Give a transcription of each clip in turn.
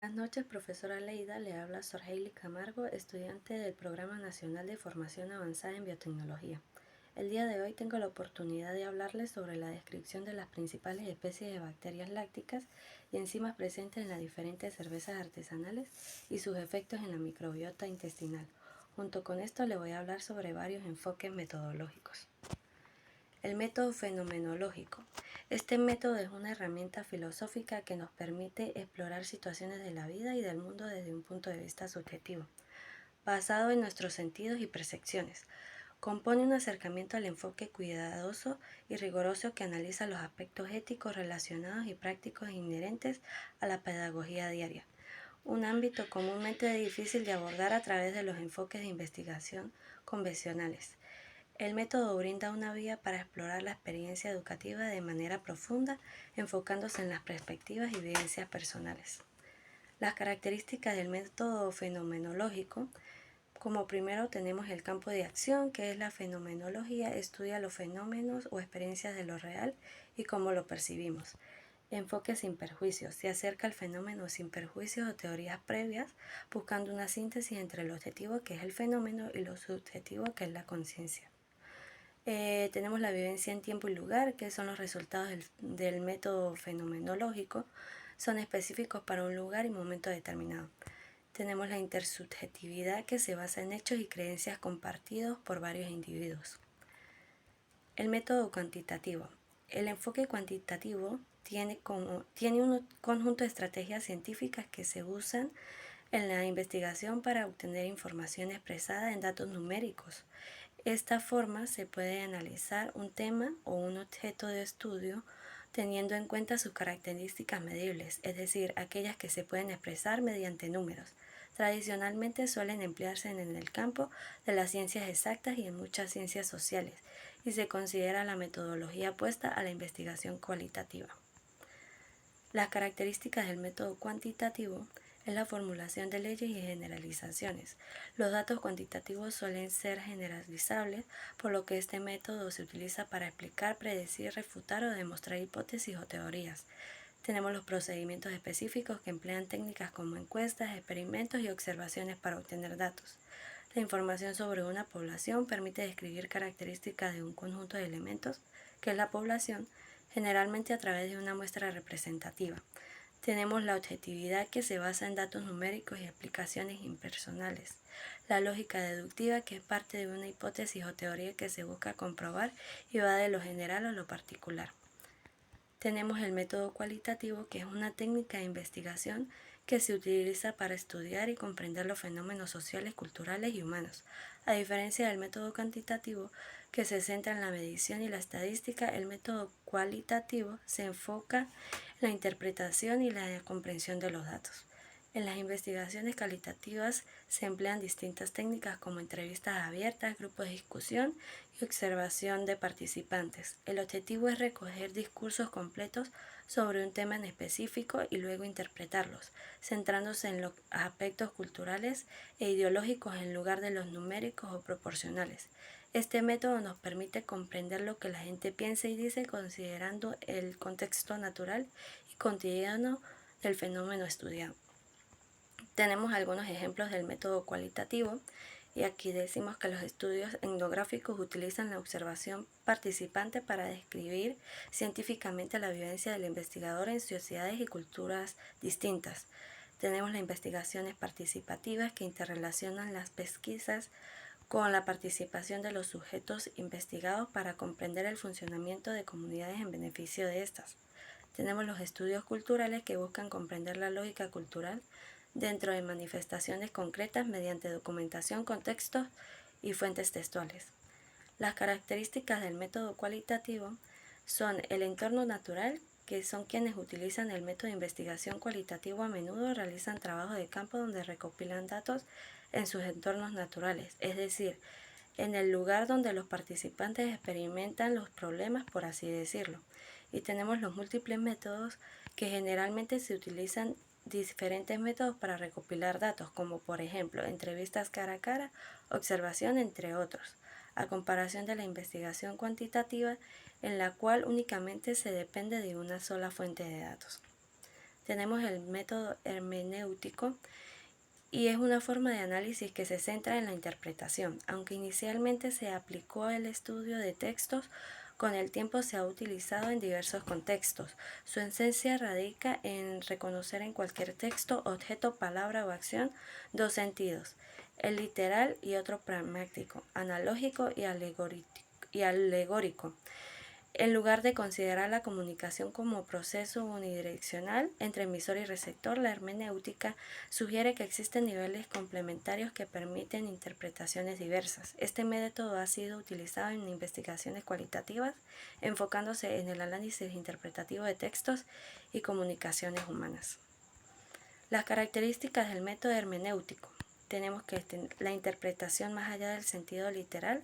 Buenas noches, profesora Leida. Le habla Sor Hailey Camargo, estudiante del Programa Nacional de Formación Avanzada en Biotecnología. El día de hoy tengo la oportunidad de hablarles sobre la descripción de las principales especies de bacterias lácticas y enzimas presentes en las diferentes cervezas artesanales y sus efectos en la microbiota intestinal. Junto con esto le voy a hablar sobre varios enfoques metodológicos. El método fenomenológico. Este método es una herramienta filosófica que nos permite explorar situaciones de la vida y del mundo desde un punto de vista subjetivo, basado en nuestros sentidos y percepciones. Compone un acercamiento al enfoque cuidadoso y riguroso que analiza los aspectos éticos relacionados y prácticos inherentes a la pedagogía diaria, un ámbito comúnmente difícil de abordar a través de los enfoques de investigación convencionales. El método brinda una vía para explorar la experiencia educativa de manera profunda, enfocándose en las perspectivas y vivencias personales. Las características del método fenomenológico. Como primero tenemos el campo de acción, que es la fenomenología, estudia los fenómenos o experiencias de lo real y cómo lo percibimos. Enfoque sin perjuicios, se acerca al fenómeno sin perjuicios o teorías previas, buscando una síntesis entre lo objetivo, que es el fenómeno, y lo subjetivo, que es la conciencia. Tenemos la vivencia en tiempo y lugar, que son los resultados del método fenomenológico, son específicos para un lugar y momento determinado. Tenemos la intersubjetividad, que se basa en hechos y creencias compartidos por varios individuos. El método cuantitativo. El enfoque cuantitativo tiene un conjunto de estrategias científicas que se usan en la investigación para obtener información expresada en datos numéricos. Esta forma se puede analizar un tema o un objeto de estudio teniendo en cuenta sus características medibles, es decir, aquellas que se pueden expresar mediante números. Tradicionalmente suelen emplearse en el campo de las ciencias exactas y en muchas ciencias sociales, y se considera la metodología opuesta a la investigación cualitativa. Las características del método cuantitativo es la formulación de leyes y generalizaciones. Los datos cuantitativos suelen ser generalizables, por lo que este método se utiliza para explicar, predecir, refutar o demostrar hipótesis o teorías. Tenemos los procedimientos específicos que emplean técnicas como encuestas, experimentos y observaciones para obtener datos. La información sobre una población permite describir características de un conjunto de elementos, que es la población, generalmente a través de una muestra representativa. Tenemos la objetividad, que se basa en datos numéricos y explicaciones impersonales. La lógica deductiva, que es parte de una hipótesis o teoría que se busca comprobar y va de lo general a lo particular. Tenemos el método cualitativo, que es una técnica de investigación que se utiliza para estudiar y comprender los fenómenos sociales, culturales y humanos. A diferencia del método cuantitativo, que se centra en la medición y la estadística, el método cualitativo se enfoca en la interpretación y la comprensión de los datos. En las investigaciones cualitativas se emplean distintas técnicas como entrevistas abiertas, grupos de discusión y observación de participantes. El objetivo es recoger discursos completos sobre un tema en específico y luego interpretarlos, centrándose en los aspectos culturales e ideológicos en lugar de los numéricos o proporcionales. Este método nos permite comprender lo que la gente piensa y dice considerando el contexto natural y cotidiano del fenómeno estudiado. Tenemos algunos ejemplos del método cualitativo y aquí decimos que los estudios etnográficos utilizan la observación participante para describir científicamente la vivencia del investigador en sociedades y culturas distintas. Tenemos las investigaciones participativas, que interrelacionan las pesquisas con la participación de los sujetos investigados para comprender el funcionamiento de comunidades en beneficio de estas. Tenemos los estudios culturales, que buscan comprender la lógica cultural dentro de manifestaciones concretas mediante documentación, contextos y fuentes textuales. Las características del método cualitativo son el entorno natural, que son quienes utilizan el método de investigación cualitativo a menudo realizan trabajos de campo donde recopilan datos en sus entornos naturales, es decir, en el lugar donde los participantes experimentan los problemas, por así decirlo. Y tenemos los múltiples métodos, que generalmente se utilizan diferentes métodos para recopilar datos, como por ejemplo entrevistas cara a cara, observación, entre otros, a comparación de la investigación cuantitativa, en la cual únicamente se depende de una sola fuente de datos. Tenemos el método hermenéutico y es una forma de análisis que se centra en la interpretación. Aunque inicialmente se aplicó el estudio de textos, con el tiempo se ha utilizado en diversos contextos. Su esencia radica en reconocer en cualquier texto, objeto, palabra o acción dos sentidos, el literal y otro pragmático, analógico y alegórico. En lugar de considerar la comunicación como proceso unidireccional entre emisor y receptor, la hermenéutica sugiere que existen niveles complementarios que permiten interpretaciones diversas. Este método ha sido utilizado en investigaciones cualitativas, enfocándose en el análisis interpretativo de textos y comunicaciones humanas. Las características del método hermenéutico. Tenemos que la interpretación más allá del sentido literal.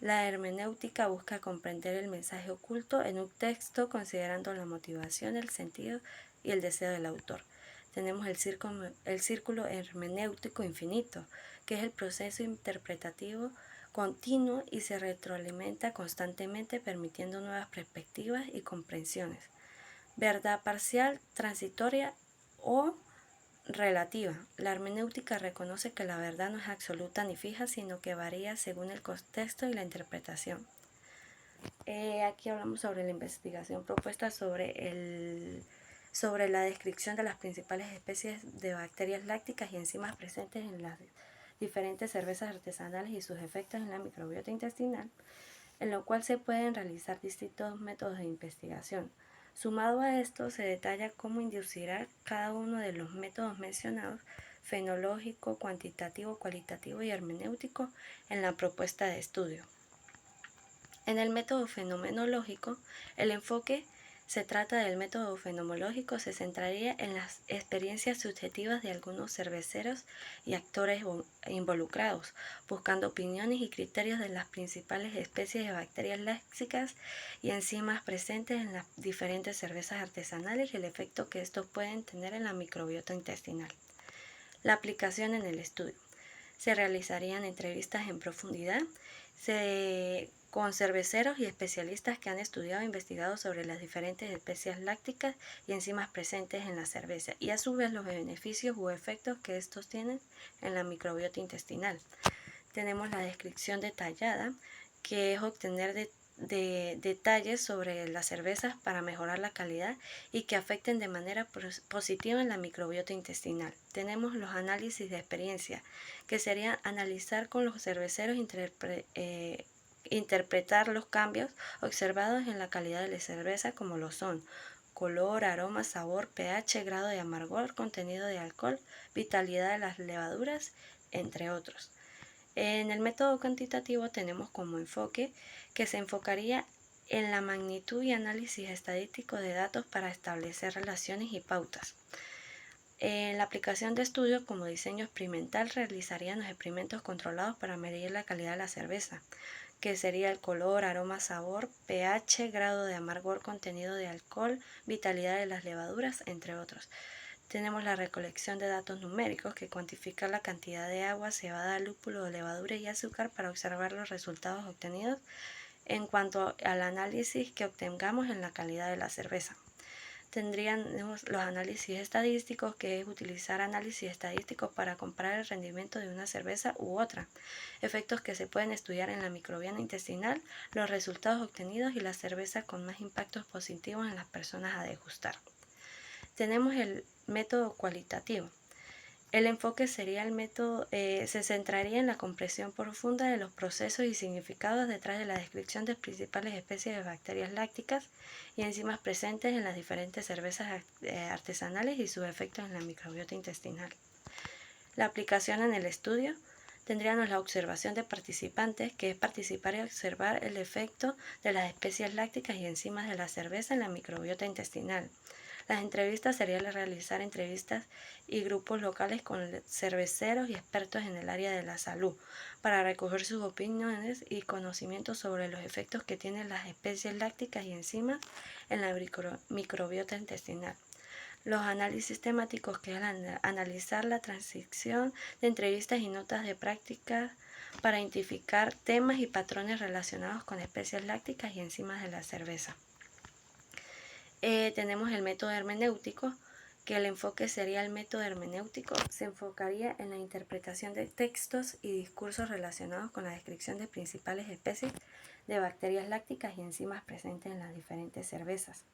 La hermenéutica busca comprender el mensaje oculto en un texto considerando la motivación, el sentido y el deseo del autor. Tenemos el círculo hermenéutico infinito, que es el proceso interpretativo continuo y se retroalimenta constantemente permitiendo nuevas perspectivas y comprensiones. Verdad parcial, transitoria o relativa. La hermenéutica reconoce que la verdad no es absoluta ni fija, sino que varía según el contexto y la interpretación. Aquí hablamos sobre la investigación propuesta sobre la descripción de las principales especies de bacterias lácticas y enzimas presentes en las diferentes cervezas artesanales y sus efectos en la microbiota intestinal, en lo cual se pueden realizar distintos métodos de investigación. Sumado a esto, se detalla cómo inducirá cada uno de los métodos mencionados, fenológico, cuantitativo, cualitativo y hermenéutico, en la propuesta de estudio. En el método fenomenológico, el enfoque se trata del método fenomenológico, se centraría en las experiencias subjetivas de algunos cerveceros y actores involucrados, buscando opiniones y criterios de las principales especies de bacterias lácticas y enzimas presentes en las diferentes cervezas artesanales y el efecto que estos pueden tener en la microbiota intestinal. La aplicación en el estudio. Se realizarían entrevistas en profundidad con cerveceros y especialistas que han estudiado e investigado sobre las diferentes especies lácticas y enzimas presentes en la cerveza y a su vez los beneficios u efectos que estos tienen en la microbiota intestinal. Tenemos la descripción detallada, que es obtener detalles sobre las cervezas para mejorar la calidad y que afecten de manera positiva en la microbiota intestinal. Tenemos los análisis de experiencia, que sería analizar con los cerveceros interpretar los cambios observados en la calidad de la cerveza, como lo son color, aroma, sabor, pH, grado de amargor, contenido de alcohol, vitalidad de las levaduras, entre otros. En el método cuantitativo tenemos como enfoque que se enfocaría en la magnitud y análisis estadístico de datos para establecer relaciones y pautas. En la aplicación de estudios como diseño experimental realizarían los experimentos controlados para medir la calidad de la cerveza, que sería el color, aroma, sabor, pH, grado de amargor, contenido de alcohol, vitalidad de las levaduras, entre otros. Tenemos la recolección de datos numéricos, que cuantifica la cantidad de agua, cebada, lúpulo, levadura y azúcar para observar los resultados obtenidos en cuanto al análisis que obtengamos en la calidad de la cerveza. Tendríamos los análisis estadísticos, que es utilizar análisis estadísticos para comparar el rendimiento de una cerveza u otra, efectos que se pueden estudiar en la microbiota intestinal, los resultados obtenidos y la cerveza con más impactos positivos en las personas a degustar. Tenemos el método cualitativo. El enfoque sería se centraría en la comprensión profunda de los procesos y significados detrás de la descripción de principales especies de bacterias lácticas y enzimas presentes en las diferentes cervezas artesanales y sus efectos en la microbiota intestinal. La aplicación en el estudio. Tendríamos la observación de participantes, que es participar y observar el efecto de las especies lácticas y enzimas de la cerveza en la microbiota intestinal. Las entrevistas serían realizar entrevistas y grupos locales con cerveceros y expertos en el área de la salud para recoger sus opiniones y conocimientos sobre los efectos que tienen las especies lácticas y enzimas en la microbiota intestinal. Los análisis temáticos, que es analizar la transcripción de entrevistas y notas de práctica para identificar temas y patrones relacionados con especies lácticas y enzimas de la cerveza. Tenemos el método hermenéutico, que el enfoque sería el método hermenéutico, se enfocaría en la interpretación de textos y discursos relacionados con la descripción de principales especies de bacterias lácticas y enzimas presentes en las diferentes cervezas,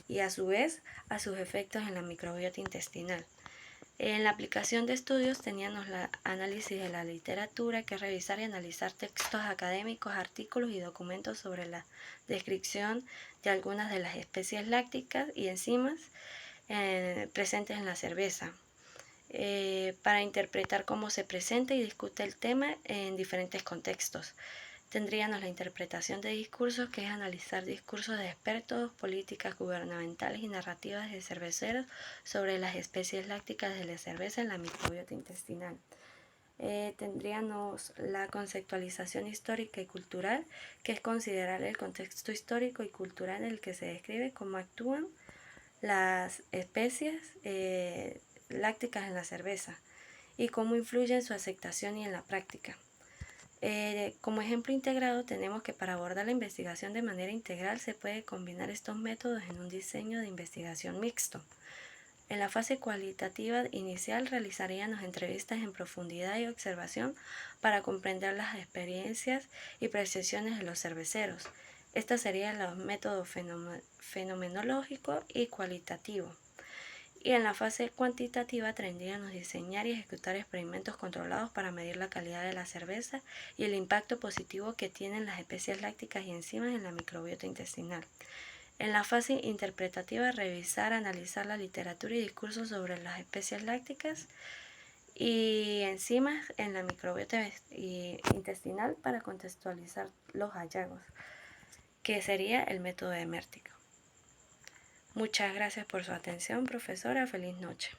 y a su vez a sus efectos en la microbiota intestinal. En la aplicación de estudios teníamos el análisis de la literatura, que es revisar y analizar textos académicos, artículos y documentos sobre la descripción de algunas de las especies lácticas y enzimas presentes en la cerveza, para interpretar cómo se presenta y discute el tema en diferentes contextos. Tendríamos la interpretación de discursos, que es analizar discursos de expertos, políticas gubernamentales y narrativas de cerveceros sobre las especies lácticas de la cerveza en la microbiota intestinal. Tendríamos la conceptualización histórica y cultural, que es considerar el contexto histórico y cultural en el que se describe cómo actúan las especies lácticas en la cerveza y cómo influye en su aceptación y en la práctica. Como ejemplo integrado, tenemos que para abordar la investigación de manera integral se puede combinar estos métodos en un diseño de investigación mixto. En la fase cualitativa inicial realizaríamos entrevistas en profundidad y observación para comprender las experiencias y percepciones de los cerveceros. Estos serían los métodos fenomenológico y cualitativo. Y en la fase cuantitativa tendríamos diseñar y ejecutar experimentos controlados para medir la calidad de la cerveza y el impacto positivo que tienen las especies lácticas y enzimas en la microbiota intestinal. En la fase interpretativa, revisar, analizar la literatura y discursos sobre las especies lácticas y enzimas en la microbiota intestinal para contextualizar los hallazgos, que sería el método hermético. Muchas gracias por su atención, profesora. Feliz noche.